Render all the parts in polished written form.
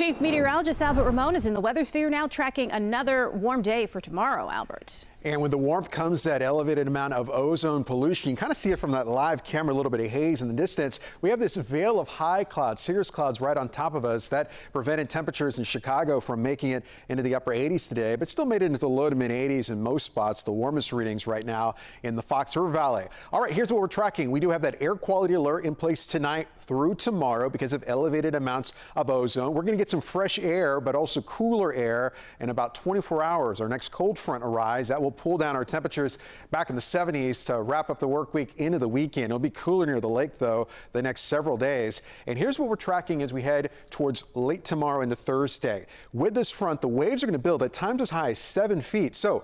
Thanks. Meteorologist Albert Ramon is in the weather sphere now, tracking another warm day for tomorrow, Albert. And with the warmth comes that elevated amount of ozone pollution. You can kind of see it from that live camera, a little bit of haze in the distance. We have this veil of high clouds, cirrus clouds right on top of us that prevented temperatures in Chicago from making it into the upper 80s today, but still made it into the low to mid 80s in most spots. The warmest readings right now in the Fox River Valley. All right, here's what we're tracking. We do have that air quality alert in place tonight through tomorrow because of elevated amounts of ozone. We're going to get some fresh air, but also cooler air in about 24 hours. Our next cold front arrives. That will pull down our temperatures back in the 70s to wrap up the work week into the weekend. It'll be cooler near the lake, though, the next several days. And here's what we're tracking as we head towards late tomorrow into Thursday. With this front, the waves are going to build at times as high as 7 feet. So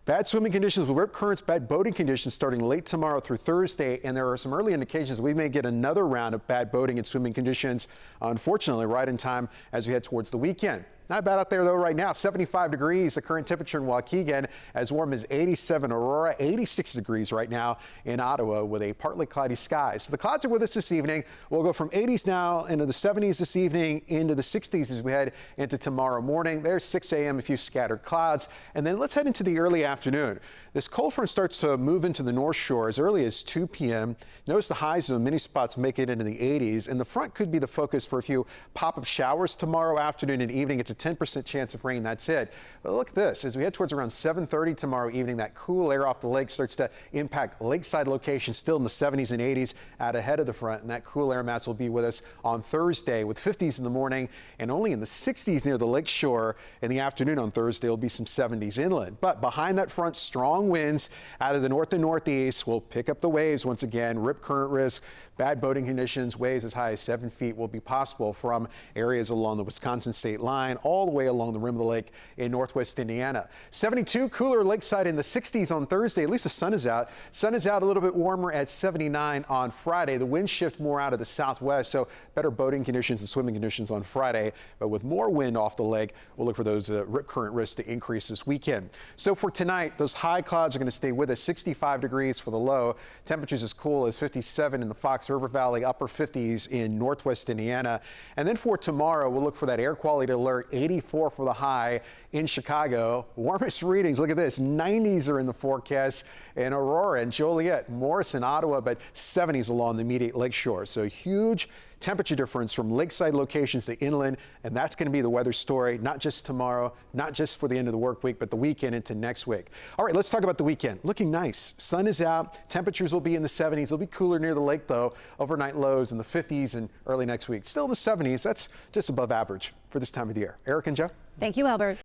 bad swimming conditions with rip currents, bad boating conditions starting late tomorrow through Thursday, and there are some early indications we may get another round of bad boating and swimming conditions, unfortunately, right in time as we head towards the weekend. Not bad out there, though, right now. 75 degrees, the current temperature in Waukegan, as warm as 87 Aurora, 86 degrees right now in Ottawa with a partly cloudy sky. So the clouds are with us this evening. We'll go from 80s now into the 70s this evening, into the 60s as we head into tomorrow morning. There's 6 a.m., a few scattered clouds. And then let's head into the early afternoon. This cold front starts to move into the North Shore as early as 2 p.m. Notice the highs in many spots make it into the 80s, and the front could be the focus for a few pop-up showers tomorrow afternoon and evening. It's a 10% chance of rain. That's it. But look at this. As we head towards around 7:30 tomorrow evening, that cool air off the lake starts to impact lakeside locations still in the 70s and 80s out ahead of the front. And that cool air mass will be with us on Thursday with 50s in the morning and only in the 60s near the lake shore. In the afternoon on Thursday will be some 70s inland. But behind that front, strong winds out of the north and northeast will pick up the waves once again. Rip current risk, bad boating conditions, waves as high as 7 feet will be possible from areas along the Wisconsin state line all the way along the rim of the lake in northwest Indiana. 72, cooler lakeside in the 60s on Thursday. At least the sun is out. Sun is out a little bit warmer at 79 on Friday. The winds shift more out of the southwest, so better boating conditions and swimming conditions on Friday. But with more wind off the lake, we'll look for those rip current risks to increase this weekend. So for tonight, those high clouds are going to stay with us. 65 degrees for the low. Temperatures as cool as 57 in the Fox River Valley, upper 50s in northwest Indiana. And then for tomorrow, we'll look for that air quality alert. 84 for the high in Chicago. Warmest readings, look at this, 90s are in the forecast in Aurora and Joliet, Morrison, Ottawa, but 70s along the immediate lakeshore. So huge temperature difference from lakeside locations to inland, and that's going to be the weather story, not just tomorrow, not just for the end of the work week, but the weekend into next week. All right, let's talk about the weekend. Looking nice. Sun is out. Temperatures will be in the 70s. It'll be cooler near the lake, though. Overnight lows in the 50s and early next week. Still the 70s. That's just above average for this time of the year. Eric and Joe? Thank you, Albert.